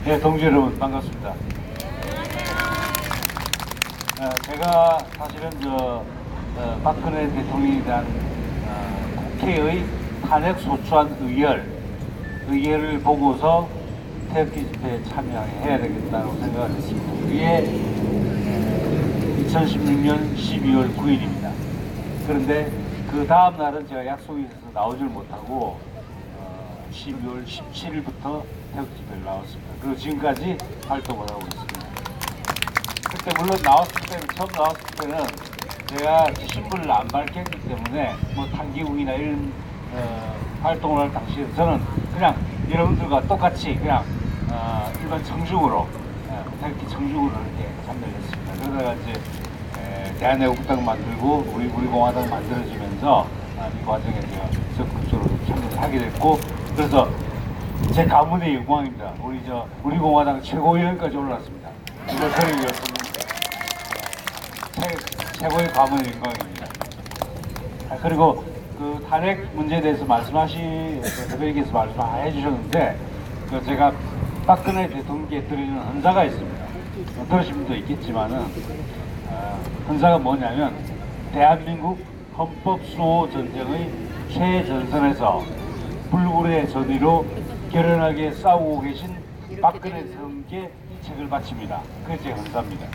네, 동지 여러분 반갑습니다. 제가 사실은 박근혜 대통령에 대한 국회의 탄핵 소추안 의결을 보고서 태극기 집회에 참여해야 되겠다고 생각을 했습니다. 그게 2016년 12월 9일입니다. 그런데 그 다음 날은 제가 약속이 있어서 나오질 못하고 12월 17일부터 태극기 집회를 나왔습니다. 그리고 지금까지 활동을 하고 있습니다. 그때 물론 처음 나왔을 때는 제가 신분을 안 밝혔기 때문에 뭐 탄기국이나 이런 활동을 할 당시에 저는 그냥 여러분들과 똑같이 그냥 일반 청중으로 태극기 청중으로 이렇게 참여를 했습니다. 그러다가 이제 대한애국당 만들고 우리 공화당 만들어지면서 이 과정에 제가 적극적으로 참여를 하게 됐고, 그래서 제 가문의 영광입니다. 우리 공화당 최고위원까지 올랐습니다. 이걸 저를 위해서는 최고의 가문의 영광입니다. 그리고 그 탄핵 문제에 대해서 대표님께서 말씀해 주셨는데, 제가 박근혜 대통령께 드리는 헌사가 있습니다. 들으신 분도 있겠지만은 헌사가 뭐냐면, 대한민국 헌법수호 전쟁의 최전선에서 불굴의 전의로 결연하게 싸우고 계신 박근혜 대통령께 이 책을 바칩니다. 그게 제 헌사입니다.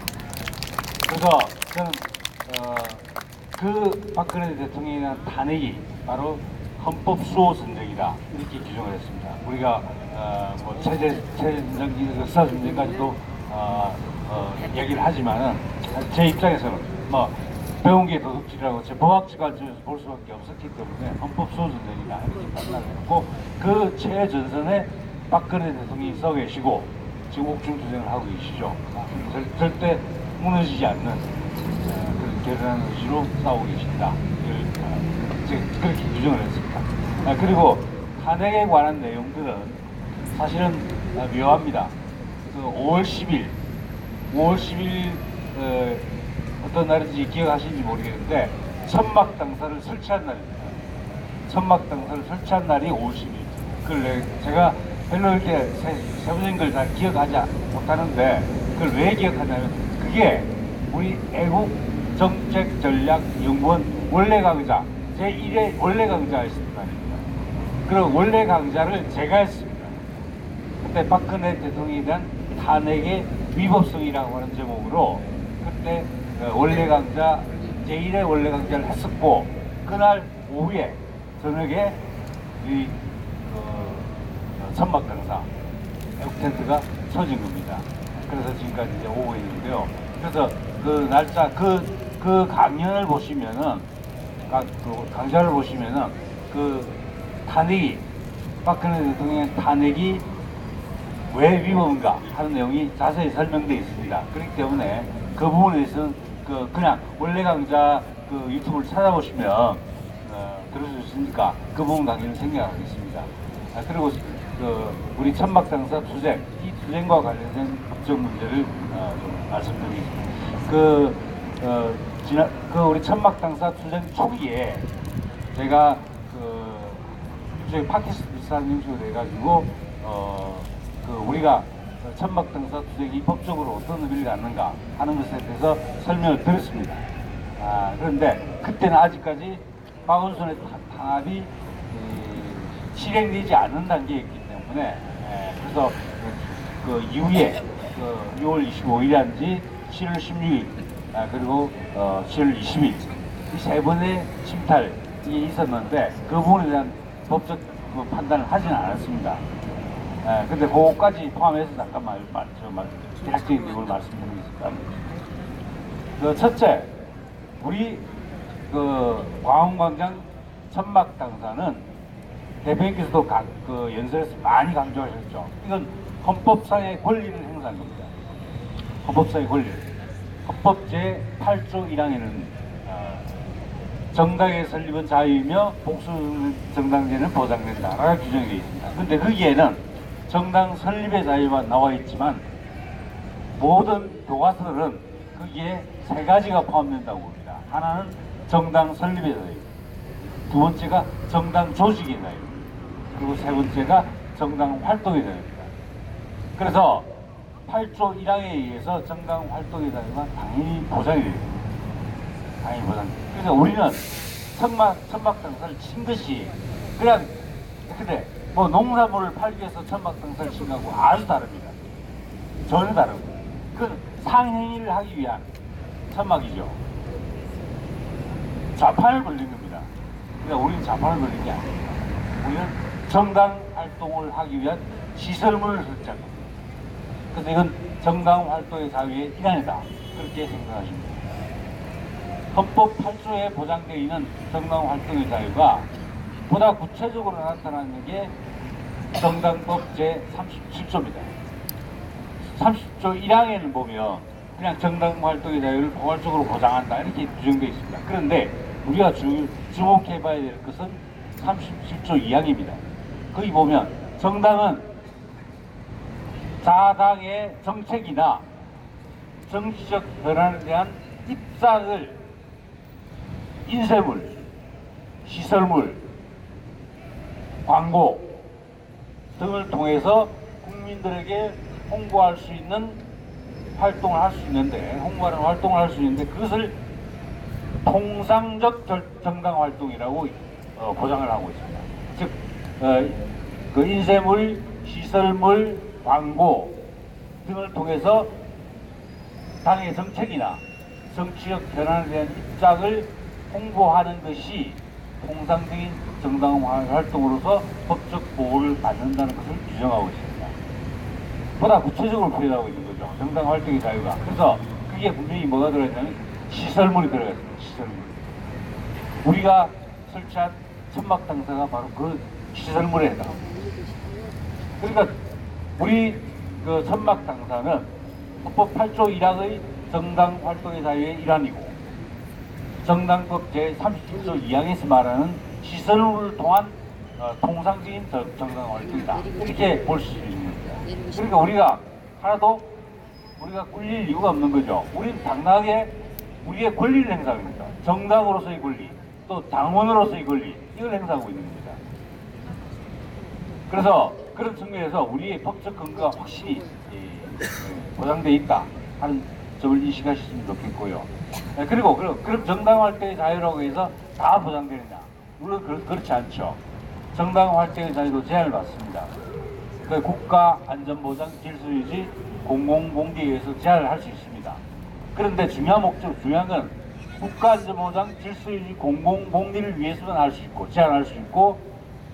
그래서 저는 그 박근혜 대통령에 대한 탄핵이 바로 헌법수호 전쟁이다, 이렇게 규정을 했습니다. 우리가 뭐 체제전쟁, 역사전쟁까지도 얘기를 하지만은 제 입장에서는 뭐 배운 게 도둑질이라고 제 법학적 관점에서 볼 수밖에 없었기 때문에 헌법수호 전쟁이다, 이렇게 판단을 했고, 그 최전선에 박근혜 대통령이 서 계시고 지금 옥중투쟁을 하고 계시죠. 절대 무너지지 않는 그런 결연한 의지로 싸우고 계신다, 그렇게 규정을 했습니다. 그리고 탄핵에 관한 내용들은 사실은 묘합니다. 5월 10일 어떤 날인지 기억하시는지 모르겠는데 천막 당사를 설치한 날입니다. 천막 당사를 설치한 날이 5월 10일. 그걸 제가 별로 이렇게 세부적인 걸 잘 기억하지 못하는데, 그걸 왜 기억하냐면 그게 우리 애국정책전략연구원 원래 강좌 제1회 원래 강좌였습니다. 그리고 원래 강좌를 제가 했습니다. 그때 박근혜 대통령에 대한 탄핵의 위법성이라고 하는 제목으로 그때 원래 강좌 제1회 원래 강좌를 했었고, 그날 오후에 저녁에 이 천막당사 애국텐트가 쳐진 겁니다. 그래서 지금까지 이제 오고 있는데요. 그래서 그 날짜 그 강연을 보시면은 그 강좌를 보시면은 그 탄핵이 박근혜 대통령의 탄핵이 왜 위험한가 하는 내용이 자세히 설명되어 있습니다. 그렇기 때문에 그 부분에 대해서는 그냥 원래 강좌 유튜브를 찾아보시면 들을 수 있으니까 그 부분 강의를 생략하겠습니다. 그리고 우리 천막당사 투쟁, 이 투쟁과 관련된 법적 문제를 좀 말씀드리겠습니다. 우리 천막당사 투쟁 초기에 제가 일종의 팟캐스트 비슷한 형식으로 돼가지고 우리가 천막당사 투쟁이 법적으로 어떤 의미를 갖는가 하는 것에 대해서 설명을 드렸습니다. 그런데 그때는 아직까지 박원순의 탄압이 실행되지 않는 단계였기 때문에, 그래서 그 이후에 6월 25일이란지 7월 16일 그리고 7월 20일 이 세 번의 침탈이 있었는데 그 부분에 대한 법적 판단을 하지는 않았습니다. 근데 그거까지 포함해서 잠깐 대략적인 내용을 말씀드리겠습니다. 첫째, 우리 광화문광장 천막당사는 대표님께서도 연설에서 많이 강조하셨죠. 이건 헌법상의 권리를 행사한 겁니다. 헌법상의 권리를. 헌법 제8조 1항에는 정당의 설립은 자유이며 복수 정당제는 보장된다라고 규정이 되어 있습니다. 근데 거기에는 정당 설립의 자유만 나와 있지만 모든 교과서들은 거기에 세 가지가 포함된다고 봅니다. 하나는 정당 설립의 자유, 두 번째가 정당 조직의 자유, 그리고 세 번째가 정당 활동의 자유입니다. 그래서 8조 1항에 의해서 정당 활동의 자유가 당연히 보장이 됩니다. 당연히 보장됩니다. 그래서 우리는 천막당사를 친 것이 그냥 근데 뭐 농산물을 팔기 위해서 천막당사를 친 거하고 아주 다릅니다. 전혀 다릅니다. 그건 상행위를 하기 위한 천막이죠. 좌판을 걸린 겁니다. 그러니까 우리는 좌판을 걸린 게 아닙니다. 우리는 정당 활동을 하기 위한 시설물을 설치한 겁니다. 그래서 이건 정당 활동의 자유의 일환이다. 그렇게 생각하시면 됩니다. 헌법 8조에 보장되어 있는 정당 활동의 자유가 보다 구체적으로 나타나는 게 정당법 제37조입니다. 30조 1항에는 보면 그냥 정당 활동의 자유를 포괄적으로 보장한다 이렇게 규정되어 있습니다. 그런데 우리가 주목해 봐야 될 것은 37조 2항입니다. 거기 보면 정당은 자당의 정책이나 정치적 변화에 대한 입장을 인쇄물, 시설물, 광고 등을 통해서 국민들에게 홍보할 수 있는 활동을 할 수 있는데 홍보하는 활동을 할 수 있는데 그것을 통상적 정당 활동이라고 보장을 하고 있습니다. 즉, 그 인쇄물, 시설물, 광고 등을 통해서 당의 정책이나 정치적 변화에 대한 입장을 홍보하는 것이 통상적인 정당 활동으로서 법적 보호를 받는다는 것을 규정하고 있습니다. 보다 구체적으로 표현하고 있는 거죠. 정당 활동의 자유가. 그래서 그게 분명히 뭐가 들어있냐면 시설물이 들어가 있습니다. 시설물. 우리가 설치한 천막당사가 바로 그 시설물에 해당합니다. 그러니까 우리 그 천막당사는 헌법 8조 1항의 정당 활동의 자유의 일환이고 정당법 제37조 2항에서 말하는 시설물을 통한 통상적인 정당 활동이다. 이렇게 볼 수 있는 겁니다. 그러니까 우리가 하나도 우리가 꿀릴 이유가 없는 거죠. 우리는 당당하게 우리의 권리를 행사합니다. 정당으로서의 권리, 또 당원으로서의 권리, 이걸 행사하고 있는 겁니다. 그래서 그런 측면에서 우리의 법적 근거가 확실히 보장되어 있다 하는 점을 인식하셨으면 좋겠고요. 그리고 그럼 정당 활동의 자유라고 해서 다 보장되느냐? 물론 그렇지 않죠. 정당 활동의 자유도 제한을 받습니다. 국가 안전보장 질서유지 공공공개에 의해서 제한을 할 수 있습니다. 그런데 중요한 건 국가 안전보장 질서유지 공공공개를 위해서만 할 수 있고 제한할 수 있고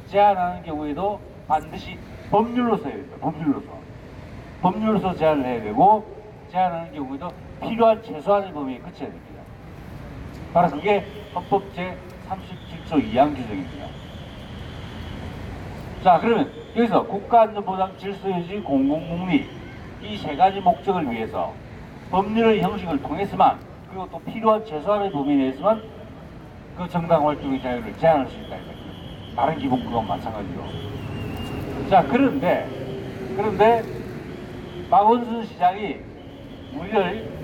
제한하는 경우에도 반드시 법률로서 해야 됩니다. 법률로서 제한을 해야 되고 제한하는 경우에도 필요한 최소한의 범위에 그쳐야 됩니다. 바로 그게 헌법 제37조 2항 규정입니다. 자, 그러면 여기서 국가안전보장 질서유지 공공복리 이 세 가지 목적을 위해서 법률의 형식을 통해서만 그리고 또 필요한 최소한의 범위 내에서만 그 정당 활동의 자유를 제한할 수 있다. 다른 기본권과 마찬가지로. 자, 그런데 박원순 시장이 우리를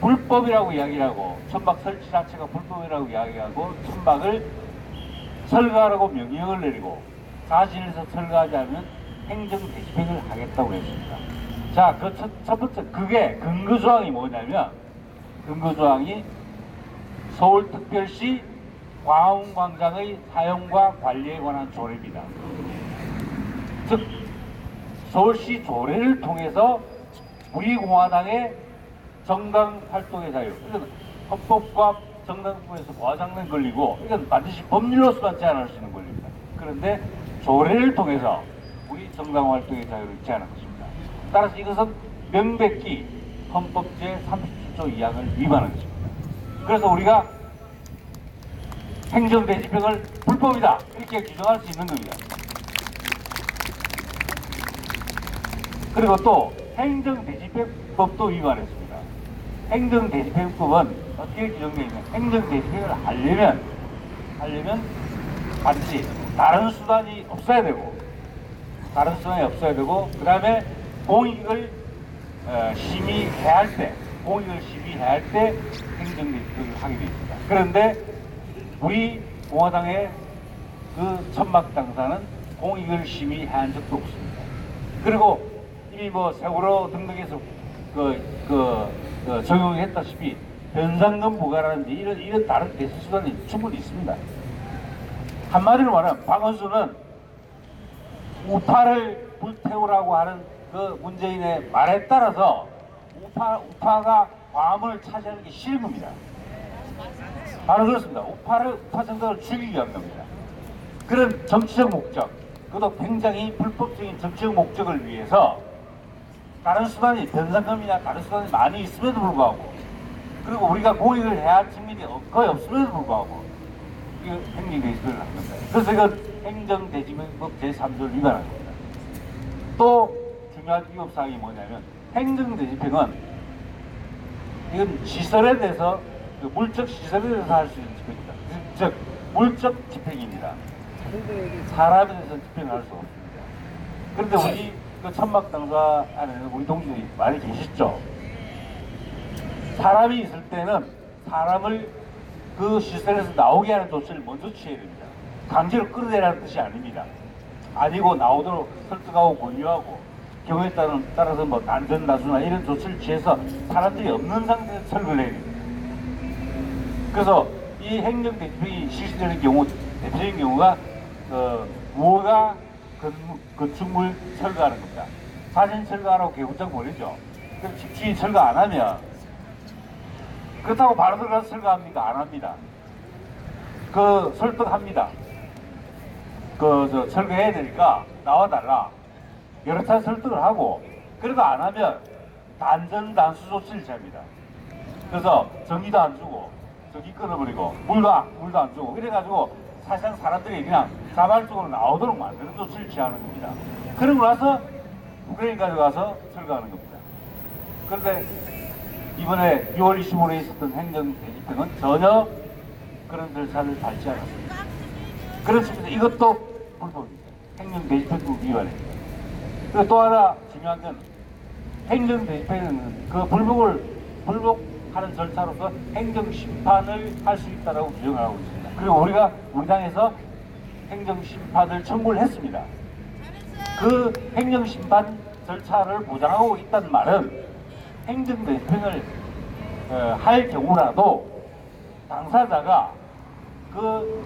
불법이라고 이야기하고 천막 설치 자체가 불법이라고 이야기하고 천막을 철거하라고 명령을 내리고 사실에서 철거하지 않으면 행정 대집행을 하겠다고 했습니다. 자, 그 첫 번째 그게 근거조항이 뭐냐면 근거조항이 서울특별시 광화문광장의 사용과 관리에 관한 조례입니다. 즉 서울시 조례를 통해서 우리 공화당의 정당 활동의 자유, 이건 헌법과 정당법에서 보장된 권리고 이건 반드시 법률로서만 제한할 수 있는 권리입니다. 그런데 조례를 통해서 우리 정당 활동의 자유를 제한한 것입니다. 따라서 이것은 명백히 헌법 제37조 2항을 위반한 것입니다. 그래서 우리가 행정대집행을 불법이다 이렇게 규정할 수 있는 겁니다. 그리고 또 행정대집행법도 위반했습니다. 행정대집행법은 어떻게 규정되어 있냐? 행정대집행을 하려면 반드시 다른 수단이 없어야 되고 그 다음에 공익을 심의해야 할 때 행정대집행을 하게 되어 있습니다. 그런데 우리 공화당의 그 천막당사는 공익을 심의한 적도 없습니다. 그리고 이미 뭐 세월호 등등에서 적용했다시피 변상금 부과라든지 이런 다른 대체 수단이 충분히 있습니다. 한마디로 말하면 박원순은 우파를 불태우라고 하는 그 문재인의 말에 따라서 우파가 과문을 차지하는 게 싫은 겁니다. 바로 그렇습니다. 우파 정당을 죽이기 위한 겁니다. 그런 정치적 목적, 그것도 굉장히 불법적인 정치적 목적을 위해서 다른 수단이 변상금이나 다른 수단이 많이 있음에도 불구하고, 그리고 우리가 공익을 해야 할 측면이 거의 없음에도 불구하고 이거 행정대집행을 한 겁니다. 그래서 이건 행정대집행법 제3조를 위반한 겁니다. 또 중요한 위법사항이 뭐냐면 행정대집행은 이건 시설에 대해서 물적 시설에 대해서 할 수 있는 집행입니다. 즉 물적 집행입니다. 사람에 대해서 집행을 할 수 없습니다. 그런데 우리 그 천막당사 안에는 우리 동지들이 많이 계시죠. 사람이 있을 때는 사람을 그 시설에서 나오게 하는 조치를 먼저 취해야 됩니다. 강제로 끌어내라는 뜻이 아닙니다. 아니고 나오도록 설득하고 권유하고 경우에 따라서 뭐 안전나수나 이런 조치를 취해서 사람들이 없는 상태에서 철거를 해야 됩니다. 그래서 이 행정대집행이 실시되는 경우 대표적인 경우가 무허가 건축물 철거하는 겁니다. 사진 철거하라고 개구장 보내죠. 그럼 집주인 철거 안 하면 그렇다고 바로 들어가서 철거합니까? 안 합니다. 설득합니다. 철거해야 되니까 나와달라. 여러 차례 설득을 하고, 그래도 안 하면 단전 단수 조치를 취합니다. 그래서 전기도 안 주고, 전기 끊어버리고, 물도 안 주고, 이래가지고 사실상 사람들이 그냥 자발적으로 나오도록 만드는 조치를 취하는 겁니다. 그러고 나서 우크라이나까지 가서 철거하는 겁니다. 그런데 이번에 6월 25일에 있었던 행정대집행은 전혀 그런 절차를 밟지 않았습니다. 그런 측면에서 이것도 불법입니다. 행정대집행법 위반입니다. 그리고 또 하나 중요한 건 행정대집행은 그 불복하는 절차로서 행정심판을 할 수 있다고 규정하고 있습니다. 그리고 우리 당에서 행정심판을 청구를 했습니다. 그 행정심판 절차를 보장하고 있다는 말은 행정대집행을 할 경우라도 당사자가 그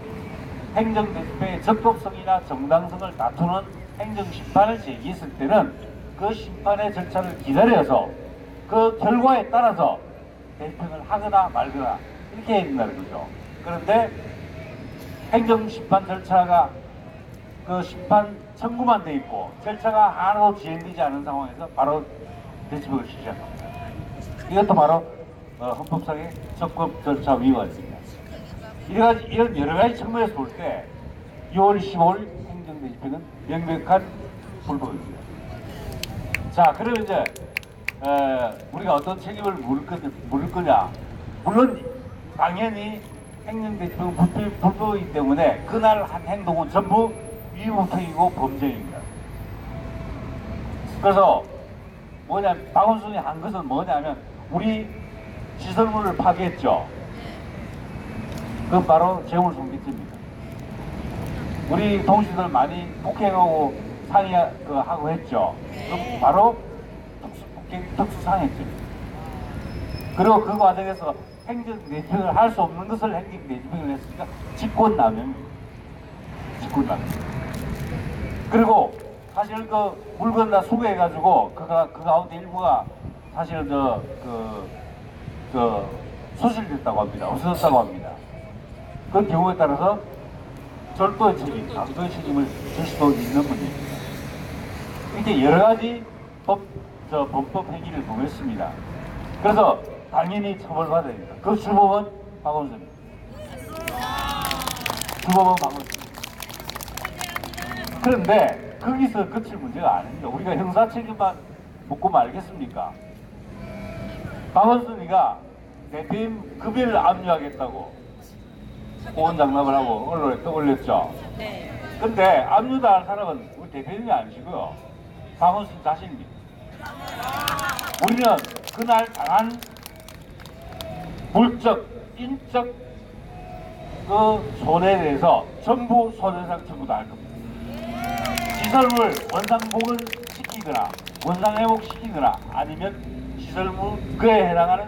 행정대집행의 적법성이나 정당성을 다투는 행정심판을 제기했을 때는 그 심판의 절차를 기다려서 그 결과에 따라서 대집행을 하거나 말거나 이렇게 해야 된다는 거죠. 그런데 행정심판 절차가 그 심판 청구만 돼 있고 절차가 하나도 진행되지 않은 상황에서 바로 대집행을 실시한 겁니다. 이것도 바로 헌법상의 적법 절차 위반입니다. 이런 여러 가지 측면에서 볼 때 6월 15일 행정대집행은 명백한 불법입니다. 자, 그러면 이제 우리가 어떤 책임을 물을 거냐? 물론 당연히 행정대집행은 불법이기 때문에 그날 한 행동은 전부 위법행위고 범죄입니다. 그래서 박원순이 한 것은 뭐냐면 우리 시설물을 파괴했죠. 그건 바로 재물손괴죄입니다. 우리 동지들 많이 폭행하고 상의하고 했죠. 그럼 바로 특수상해죄입니다. 그리고 그 과정에서 행정대집행을 할 수 없는 것을 행정대집행을 했으니까 직권남용입니다. 직권남용. 그리고 사실 그 물건 다 수거해가지고 그 가운데 일부가 사실 소실됐다고 합니다. 없어졌다고 합니다. 그 경우에 따라서 절도의 책임, 강도의 책임을 질 수도 있는 문제입니다. 이렇게 여러 가지 범법 행위를 범했습니다. 그래서 당연히 처벌받아야 됩니다. 그 주범은 박원순입니다. 주범은 박원순입니다. 그런데 거기서 그칠 문제가 아닙니다. 우리가 형사 책임만 묻고 말겠습니까? 박원순이가 대표님 급여를 압류하겠다고 고언장담을 하고 언론에 떠올렸죠. 근데 압류당할 사람은 우리 대표님이 아니시고요. 박원순 자신입니다. 우리는 그날 당한 물적, 인적 그 손해에 대해서 전부 손해배상 청구도 할 겁니다. 시설물 원상복을 시키거나 원상회복시키거나 아니면 시설물 그에 해당하는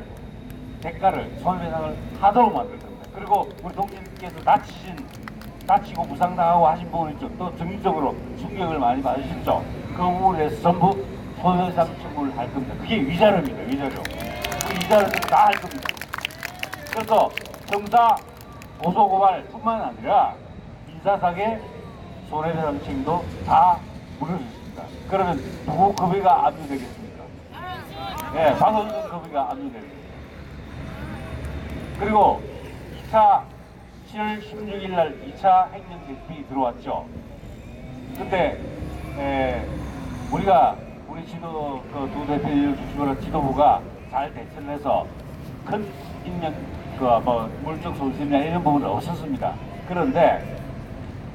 대가를 손해배상을 하도록 만들 겁니다. 그리고 우리 동지께서 다치고 부상당하고 하신 부분 있죠. 또 정신적으로 충격을 많이 받으셨죠. 그 부분에 대해서 전부 손해배상 청구를 할 겁니다. 그게 위자료입니다. 위자료. 그 위자료를 다 할 겁니다. 그래서 형사 고소고발뿐만 아니라 민사상의 손해배상 책임도 다 물을 수 있습니다. 그러면 누구 급여가 압류되겠습니까? 네, 박원순 급여가 압류되겠습니다. 그리고 2차 7월 16일 날 2차 행정 개편이 들어왔죠. 근데 우리가 우리 지도 그 두 대표를 주시거나 지도부가 잘 대처를 해서 큰 인명 뭐 물적 손실이나 이런 부분은 없었습니다. 그런데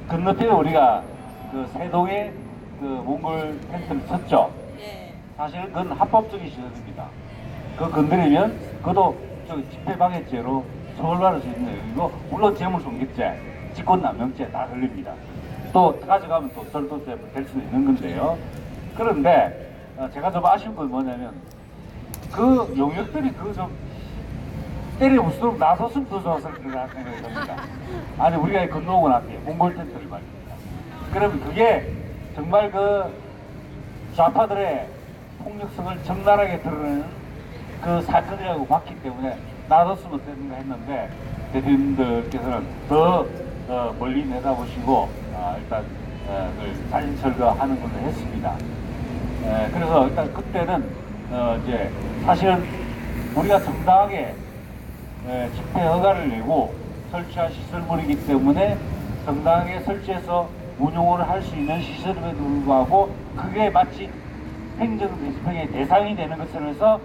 건너편에 우리가 그 세동에 그 몽골 텐트를 쳤죠. 사실 그건 합법적인 시설입니다. 그거 건드리면 그것도 집회방해죄로 처벌받을 수 있는 내용이고, 물론 재물손괴죄, 직권남용죄 다 걸립니다. 또 가져가면 또 절도죄 될 수도 있는 건데요. 그런데 제가 좀 아쉬운 건 뭐냐면 그 용역들이 그 좀 때려부수도록 나섰으면 더 좋았을 거라 생각이 듭니다. 아니 우리가 건너오고 나서 몽골 텐트를 말입니다. 그러면 그게 정말 그 좌파들의 폭력성을 적나라하게 드러내는 그 사건이라고 봤기 때문에 나섰으면 어땠는가 했는데, 대표님들께서는 더 멀리 내다보시고 일단 자진 철거하는 걸로 했습니다. 그래서 일단 그때는 이제 사실은 우리가 정당하게 집회 허가를 내고 설치한 시설물이기 때문에 정당하게 설치해서 운용을 할 수 있는 시설임에도 불구하고 그게 마치 행정집행의 대상이 되는 것을 해서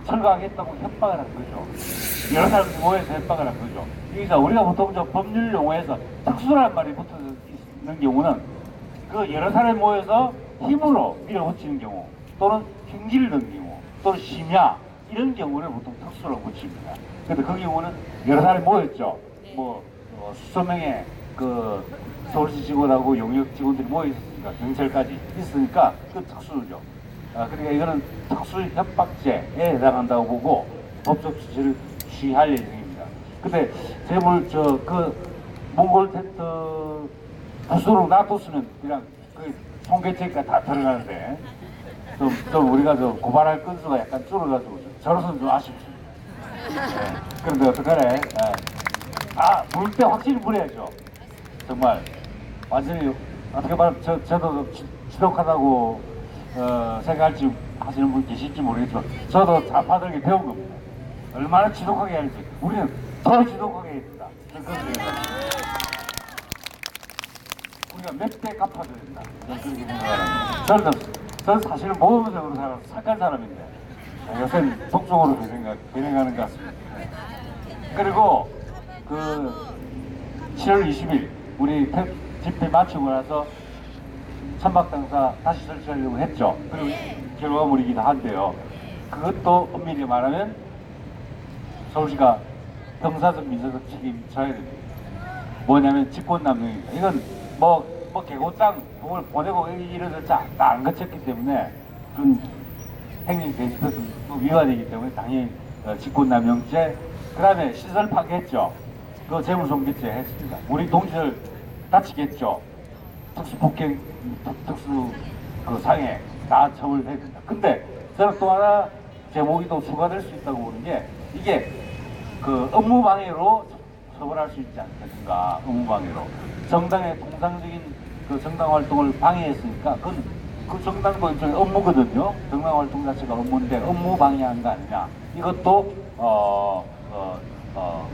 철거하겠다고 협박을 한 거죠. 여러 사람들이 모여서 협박을 한 거죠. 그러니까 우리가 보통 저 법률 용어에서 특수란 말이 붙어 있는 경우는 그 여러 사람이 모여서 힘으로 밀어붙이는 경우, 또는 흉기를 넣는 경우, 또는 심야 이런 경우를 보통 특수라고 붙입니다. 근데 그 경우는 여러 사람이 모였죠. 뭐 수천 명의 그 서울시 직원하고 용역 직원들이 모여 있으니까, 경찰까지 있으니까 그 특수죠. 그러니까 이거는 특수 협박죄에 해당한다고 보고 법적 조치를 취할 예정입니다. 근데 재물 그 몽골 텐트 부수로 놔뒀으면 그냥 그 손괴죄가 다 들어가는데 좀 우리가 고발할 건수가 약간 줄어가지고 저로서는 좀 아쉽습니다. 그런데 어떡하래? 물 때 확실히 물어야죠. 정말 완전히 어떻게 말하면 저도 지독하다고 생각할지 하시는 분 계실지 모르겠지만 저도 좌파들에게 배운 겁니다. 얼마나 지독하게 할지 우리는 더 지독하게 해야 된다. 우리가 몇 배 갚아줘야 된다. 그렇게 생각합니다. 저는 사실은 모범적으로 살아서 착한 사람인데 요새는 속적으로 변해가는 것 같습니다. 그리고 그 7월 20일 우리 집회 마치고 나서 천박당사 다시 설치하려고 했죠. 그리고 결과물이기도 한데요. 그것도 엄밀히 말하면 서울시가 형사적 민사적 책임 져야 됩니다. 뭐냐면 직권남용입니다. 이건 뭐 개고장 돈을 보내고 이래서 다안 거쳤기 때문에 그건 행정대집에도 위반이기 때문에 당연히 직권남용죄, 그 다음에 시설 파괴했죠. 그 재물손괴죄 했습니다. 우리 동지들 다치겠죠. 특수폭행, 특수 그 상해 다 처벌해야 된다. 근데 저는 또 하나 제목이 또 추가될 수 있다고 보는 게, 이게 그 업무방해로 처벌할 수 있지 않겠는가. 업무방해로 정당의 통상적인 그 정당 활동을 방해했으니까 그 정당도 일종의 업무거든요. 정당 활동 자체가 업무인데 업무 방해한 거 아니냐. 이것도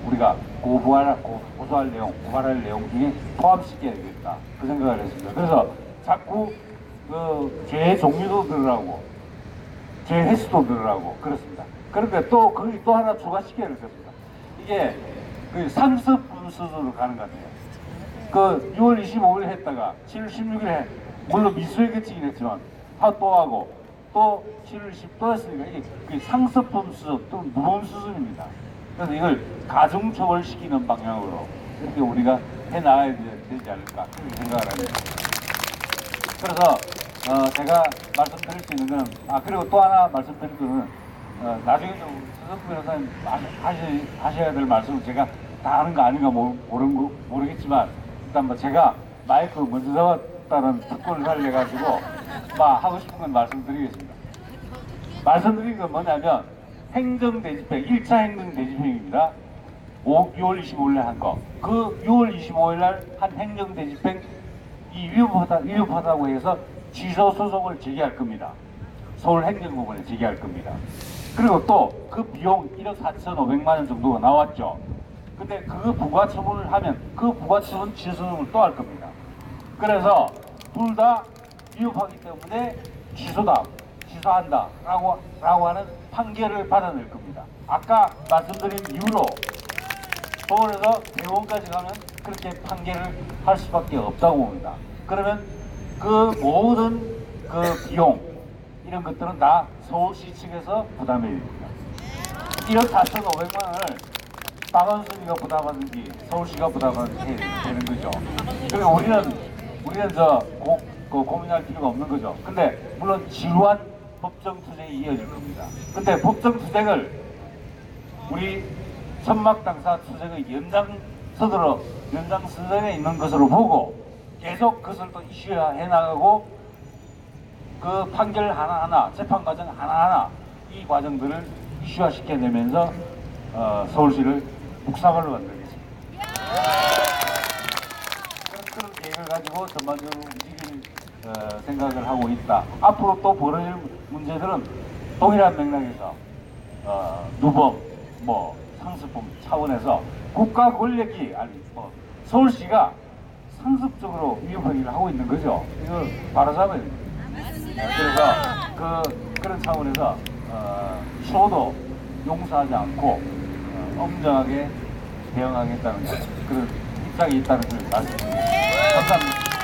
우리가 고소할 내용, 고발할 내용 중에 포함시켜야 되겠다. 그 생각을 했습니다. 그래서 자꾸 그 죄의 종류도 들으라고, 죄 횟수도 들으라고 그렇습니다. 그런데 또 거기 또 하나 추가시켜야 되겠습니다. 이게 그 상습 분수로 가는 것 같아요. 그 6월 25일 했다가 7월 16일에 물론 미수에 그치긴 했지만 또 하고 또 7월 10도 했으니까 이게 상습범 수준 또는 무범 수준입니다. 그래서 이걸 가중처벌시키는 방향으로 이렇게 우리가 해나가야 되지 않을까 그렇게 생각을 합니다. 그래서 제가 말씀드릴 수 있는 건, 그리고 또 하나 말씀드릴 거는, 나중에 좀 서석구 변호사님 하셔야 될 말씀을 제가 다 하는 거 아닌가 모르겠지만, 일단 뭐 제가 마이크 먼저 잡았다는 특권을 살려가지고, 하고 싶은 건 말씀드리겠습니다. 말씀드린 건 뭐냐면, 행정대집행, 1차 행정대집행입니다. 6월 25일에 한 거. 그 6월 25일날 한 행정대집행, 이 위협하다고 해서 취소 소송을 제기할 겁니다. 서울행정법원에 제기할 겁니다. 그리고 또 그 비용 1억 4,500만 원 정도가 나왔죠. 근데 그 부가처분을 하면 그 부가처분 취소송을 또 할 겁니다. 그래서 둘 다 위협하기 때문에 취소한다 라고 하는 판결을 받아낼 겁니다. 아까 말씀드린 이유로 서울에서 대법원까지 가면 그렇게 판결을 할 수밖에 없다고 봅니다. 그러면 그 모든 그 비용 이런 것들은 다 서울시 측에서 부담해야 됩니다. 1억 4,500만 원을 박원순이가 부담하든지 서울시가 부담해야 되는 거죠. 그러니까 우리는 고민할 필요가 없는 거죠. 근데 물론 지루한 법정 투쟁이 이어질 겁니다. 근데 법정 투쟁을 우리 천막 당사 투쟁의 연장선상에 있는 것으로 보고 계속 그것을 또 이슈화해 나가고 그 판결 하나하나, 재판 과정 하나하나 이 과정들을 이슈화시켜내면서 서울시를 국사발로 만들겠습니다. 그런 계획을 가지고 전반적으로 움직일 생각을 하고 있다. 앞으로 또 벌어질 문제들은 동일한 맥락에서 누범, 상습범 차원에서 국가 권력이 서울시가 상습적으로 위협하기를 하고 있는 거죠. 이거 바로잡아야 됩니다. 그래서 그런 차원에서 쇼도 용서하지 않고 엄정하게 대응하겠다는 그런 입장이 있다는 걸 말씀드립니다. 감사합니다.